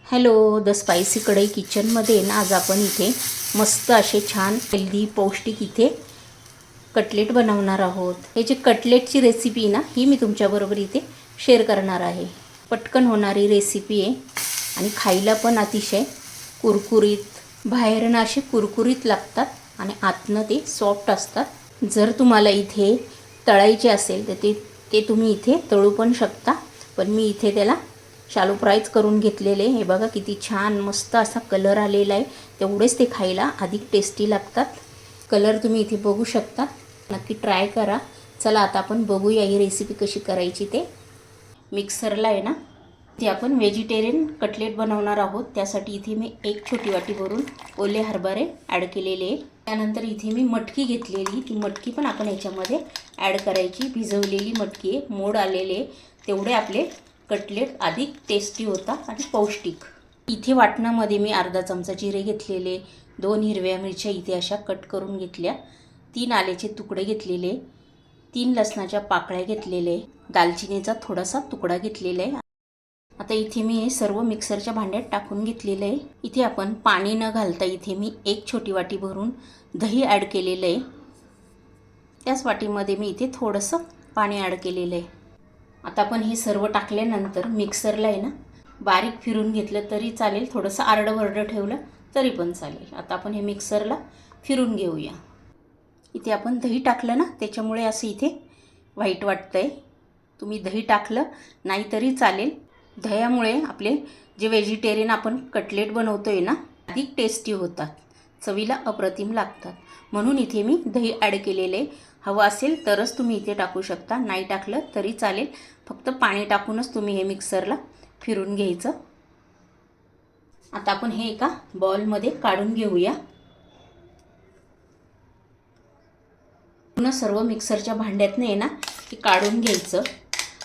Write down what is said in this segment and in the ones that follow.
Hello, the spicy कढई किचनमध्ये ना आज आपण इथे मस्त असे छान हेल्दी पौष्टिक इथे कटलेट बनवणार आहोत. हे जे कटलेटची रेसिपी ना ही मी तुमच्याबरोबर इथे शेअर करणार आहे. पटकन होणारी रेसिपी आहे आणि खायला पण अतिशय कुरकुरीत, बाहेरनं असे कुरकुरीत लागतात आणि आतनं ते सॉफ्ट असतात. जर तुम्हाला इथे तळायचे असेल तर ते तुम्ही इथे तळू पण शकता, पण मी इथे त्याला शालो फ्रायच करून घेतलेले. हे बघा किती छान मस्त असा कलर आलेला आहे. तेवढेच ते खायला अधिक टेस्टी लागतात. कलर तुम्ही इथे बघू शकता. नक्की ट्राय करा. चला आता आपण बघूया ही रेसिपी कशी करायची ते. मिक्सरला आहे ना ते आपण व्हेजिटेरियन कटलेट बनवणार आहोत. त्यासाठी इथे मी 1 छोटी वाटी भरून ओले हरभरे ॲड केलेले आहे. त्यानंतर इथे मी मटकी घेतलेली, ती मटकी पण आपण याच्यामध्ये ॲड करायची. भिजवलेली मटकी आहे, मोड आलेले तेवढे आपले कटलेट अधिक टेस्टी होतात आणि पौष्टिक. इथे वाटणामध्ये मी अर्धा चमचा जिरे घेतलेले, 2 हिरव्या मिरच्या इथे अशा कट करून घेतल्या, 3 आल्याचे तुकडे घेतलेले, 3 लसणाच्या पाकळ्या घेतलेले, दालचिनीचा थोडासा तुकडा घेतलेला आहे. आता इथे मी हे सर्व मिक्सरच्या भांड्यात टाकून घेतलेलं आहे. इथे आपण पाणी न घालता इथे मी 1 छोटी वाटी भरून दही ॲड केलेलं आहे. त्याच वाटीमध्ये मी इथे थोडंसं पाणी ॲड केलेलं आहे. आता आपण हे सर्व टाकल्यानंतर मिक्सरला आहे ना बारीक फिरून घेतलं तरी चालेल, थोडंसं आरडं ठेवलं तरी पण चालेल. आता आपण हे मिक्सरला फिरून घेऊया. इथे आपण दही टाकलं ना त्याच्यामुळे असं इथे व्हाईट वाटतं आहे. तुम्ही दही टाकलं नाही तरी चालेल. दह्यामुळे आपले जे व्हेजिटेरियन आपण कटलेट बनवतो आहे ना अधिक टेस्टी होतात, चवीला अप्रतिम लागतात. म्हणून इथे मी दही ॲड केलेले आहे. हवं असेल तरच तुम्ही इथे टाकू शकता, नाही टाकलं तरी चालेल. फक्त पाणी टाकूनच तुम्ही हे मिक्सरला फिरून घ्यायचं. आता आपण हे एका बाउलमध्ये काढून घेऊया. पूर्ण सर्व मिक्सरच्या भांड्यातनं आहे ना हे काढून घ्यायचं.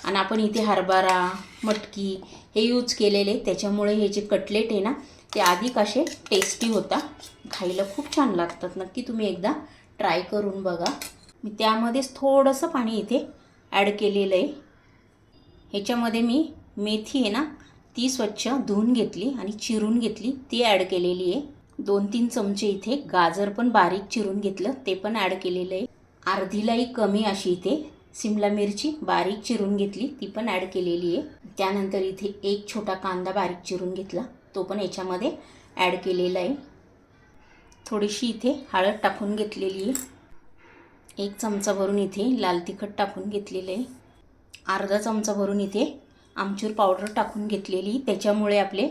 आणि आपण इथे हरभरा, मटकी हे यूज केलेले, त्याच्यामुळे हे जे कटलेट आहे ना ते अधिक असे टेस्टी होतात, खायला खूप छान लागतात. नक्की तुम्ही एकदा ट्राय करून बघा. मी त्यामध्येच थोडंसं पाणी इथे ॲड केलेलं आहे. ह्याच्यामध्ये मी मेथी आहे ना ती स्वच्छ धुवून घेतली आणि चिरून घेतली, ती ॲड केलेली आहे. 2-3 चमचे इथे गाजर पण बारीक चिरून घेतलं, ते पण ॲड केलेलं आहे. अर्धीलाही कमी अशी इथे सिमला मिरची बारीक चिरून घेतली, ती पण ॲड केलेली आहे. त्यानंतर इथे 1 छोटा कांदा बारीक चिरून घेतला, तो पण याच्यामध्ये ॲड केलेला आहे. थोडीशी इथे हळद टाकून घेतलेली आहे. 1 चमचा भरून इथे लाल तिखट टाकून घेतलेलं आहे. अर्धा चमचा भरून इथे आमचूर पावडर टाकून घेतलेली, त्याच्यामुळे आपले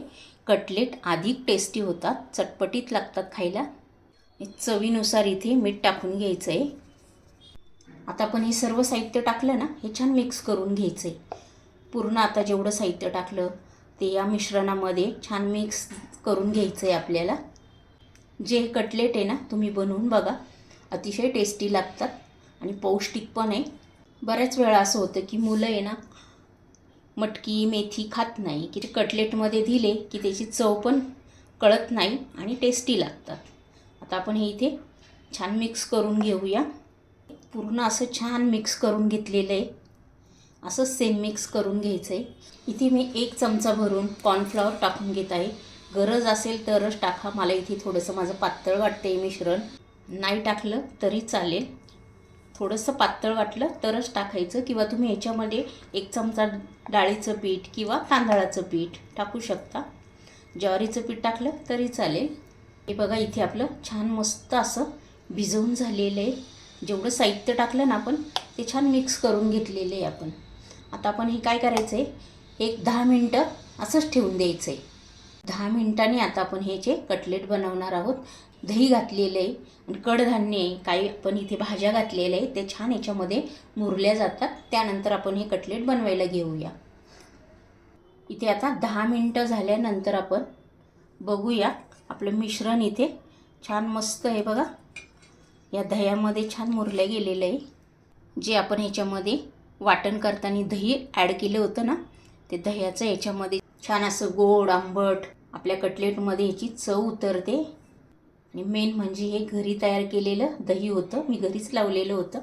कटलेट अधिक टेस्टी होतात, चटपटीत लागतात खायला. चवीनुसार इथे मीठ टाकून घ्यायचं आहे. आता आपण हे सर्व साहित्य टाकलं ना हे छान मिक्स करून घ्यायचं आहे. पूर्ण आता जेवढं साहित्य टाकलं ते या मिश्रणामध्ये छान मिक्स करून घ्यायचं आहे आपल्याला. जे कटलेट आहे ना तुम्ही बनवून बघा, अतिशय टेस्टी लागतात आणि पौष्टिक पण आहे. बऱ्याच वेळा असं होतं की मुलं आहे ना मटकी मेथी खात नाही, की ते कटलेटमध्ये दिले की त्याची चव पण कळत नाही आणि टेस्टी लागतात. आता आपण हे इथे छान मिक्स करून घेऊया. पूर्ण असं छान मिक्स करून घेतलेलं आहे. असं सेम मिक्स करून घ्यायचं आहे. इथे मी 1 चमचा भरून कॉर्नफ्लॉवर टाकून घेत आहे. गरज असेल तरच टाका. मला इथे थोडंसं माझं पातळ वाटतं आहे मिश्रण, नाही टाकलं तरी चालेल. थोडंसं पातळ वाटलं तरच टाकायचं, किंवा तुम्ही ह्याच्यामध्ये 1 चमचा डाळीचं पीठ किंवा तांदळाचं पीठ टाकू शकता. ज्वारीचं पीठ टाकलं तरी चालेल. हे बघा इथे आपलं छान मस्त असं भिजवून झालेलं आहे. जेवढं साहित्य टाकलं ना आपण ते छान मिक्स करून घेतलेलं आहे आपण. आता आपण हे काय करायचं आहे, 10 मिनटं असंच ठेवून द्यायचं आहे. 10 मिनटांनी आता आपण हे जे कटलेट बनवणार आहोत. दही घातलेलं आहे आणि कडधान्य आहे, काही आपण इथे भाज्या घातलेल्या आहे, ते छान याच्यामध्ये मुरल्या जातात. त्यानंतर आपण हे कटलेट बनवायला घेऊया. इथे आता 10 मिनटं झाल्यानंतर आपण बघूया आपलं मिश्रण इथे छान मस्त आहे बघा, या दह्यामध्ये छान मुरलं गेलेलं आहे. जे आपण ह्याच्यामध्ये वाटण करताना दही ॲड केलं होतं ना, ते दह्याचं याच्यामध्ये छान असं गोड आंबट आपल्या कटलेटमध्ये ह्याची चव उतरते. आणि मेन म्हणजे हे घरी तयार केलेलं दही होतं, मी घरीच लावलेलं होतं.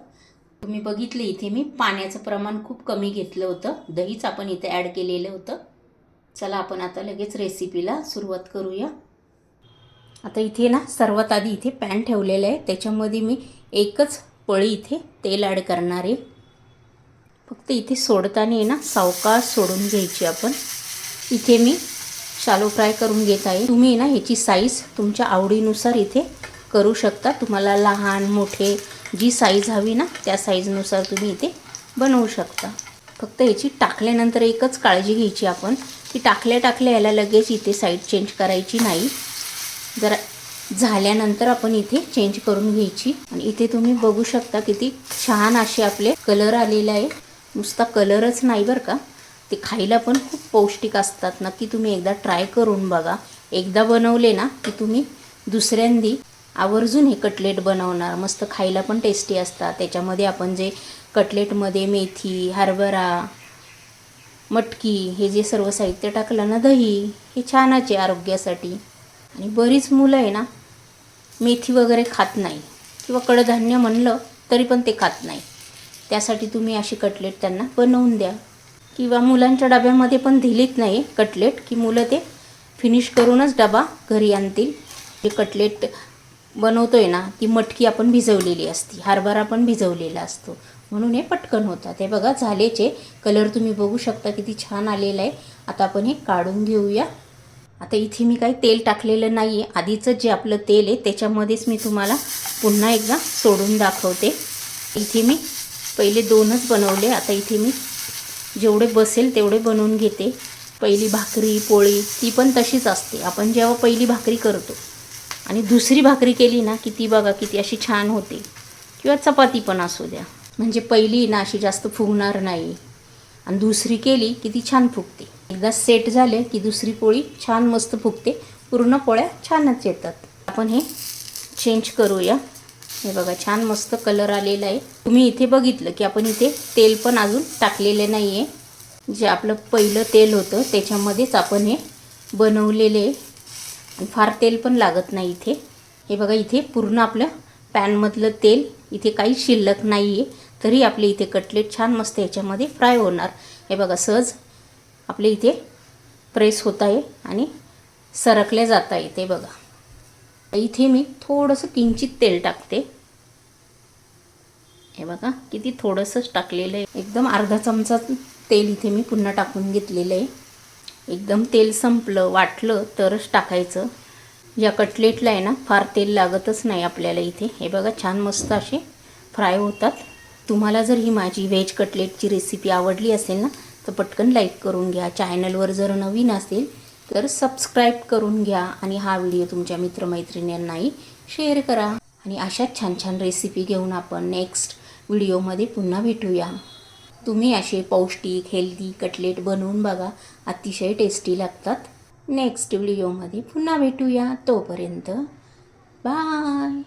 तुम्ही बघितलं इथे मी पाण्याचं प्रमाण खूप कमी घेतलं होतं, दहीच आपण इथे ॲड केलेलं होतं. चला आपण आता लगेच रेसिपीला सुरुवात करूया. आता इथे ना सर्वात आधी इथे पॅन ठेवलेलं आहे. त्याच्यामध्ये मी एकच पळी इथे तेल ॲड करणार आहे. फक्त इथे सोडताना ना सावकाश सोडून घ्यायची आपण. इथे मी शालो फ्राय करून घेत आहे. तुम्ही ना ह्याची साईज तुमच्या आवडीनुसार इथे करू शकता. तुम्हाला लहान मोठे जी साईज हवी ना त्या साईजनुसार तुम्ही इथे बनवू शकता. फक्त ह्याची टाकल्यानंतर एकच काळजी घ्यायची आपण की टाकल्या याला लगेच इथे साईड चेंज करायची नाही. जरा झाल्यानंतर आपण इथे चेंज करून घ्यायची. आणि इथे तुम्ही बघू शकता किती छान असे आपले कलर आलेले आहे. नुसता कलरच नाही बरं का, ते खायला पण खूप पौष्टिक असतात. नक्की तुम्ही एकदा ट्राय करून बघा. एकदा बनवले ना की तुम्ही दुसऱ्यांदी आवर्जून हे कटलेट बनवणार. मस्त खायला पण टेस्टी असतात. त्याच्यामध्ये आपण जे कटलेटमध्ये मेथी, हरभरा, मटकी हे जे सर्व साहित्य टाकलं ना, दही, हे छानच आहे आरोग्यासाठी. आणि बरीच मुलं आहे ना मेथी वगैरे खात नाही किंवा कडधान्य म्हणलं तरी पण ते खात नाही. त्यासाठी तुम्ही अशी कटलेट त्यांना बनवून द्या. किंवा मुलांच्या डब्यामध्ये पण दिलीत नाही कटलेट की मुलं ते फिनिश करूनच डबा घरी आणतील. जे कटलेट बनवतो आहे ना ती मटकी आपण भिजवलेली असती, हरभरा पण भिजवलेला असतो, म्हणून हे पटकन होतात. हे बघा झालेचे कलर तुम्ही बघू शकता किती छान आलेला आहे. आता आपण हे काढून घेऊया. आता इथे मी काही तेल टाकलेलं नाही आहे. आधीचं जे आपलं तेल आहे त्याच्यामध्येच मी तुम्हाला पुन्हा एकदा सोडून दाखवते. इथे मी पहिले 2च बनवले. आता इथे मी जेवढे बसेल तेवढे बनवून घेते. पहिली भाकरी पोळी ती पण तशीच असते. आपण जेव्हा पहिली भाकरी करतो आणि दुसरी भाकरी केली ना की ती बघा किती अशी छान होते. किंवा चपाती पण असू द्या, म्हणजे पहिली ना अशी जास्त फुगणार नाही आणि दुसरी केली की ती छान फुगते. एकदा सेट झाले की दुसरी पोळी छान मस्त फुगते. पूर्ण पोळ्या छानच येतात. आपण हे चेंज करूया. हे बघा छान मस्त कलर आलेला आहे. तुम्ही इथे बघितलं की आपण इथे तेल पण अजून टाकलेले नाही आहे. जे आपलं पहिलं तेल होतं त्याच्यामध्येच आपण हे बनवलेले आणि फार तेल पण लागत नाही इथे. हे बघा इथे पूर्ण आपलं पॅनमधलं तेल इथे काही शिल्लक नाही आहे. तरी आपले इथे कटलेट छान मस्त याच्यामध्ये फ्राय होणार. हे बघा सहज आपले इथे प्रेस होत आहे आणि सरकले जात आहे. ते बघा इथे मी थोडंसं किंचित तेल टाकते. हे बघा किती थोडंसंच टाकलेलं आहे. एकदम अर्धा चमचा तेल इथे मी पुन्हा टाकून घेतलेलं आहे. एकदम तेल संपलं वाटलं तरच टाकायचं. या कटलेटला आहे ना फार तेल लागतच नाही आपल्याला इथे. हे बघा छान मस्त असे फ्राय होतात. तुम्हाला जर ही माझी व्हेज कटलेटची रेसिपी आवडली असेल ना तर पटकन लाईक करून घ्या. चॅनलवर जर नवीन असेल तर सबस्क्राईब करून घ्या आणि हा व्हिडिओ तुमच्या मित्रमैत्रिणींनाही शेअर करा. आणि अशाच छान छान रेसिपी घेऊन आपण नेक्स्ट व्हिडिओमध्ये पुन्हा भेटूया. तुम्ही असे पौष्टिक हेल्दी कटलेट बनवून बघा, अतिशय टेस्टी लागतात. नेक्स्ट व्हिडिओमध्ये पुन्हा भेटूया. तोपर्यंत बाय.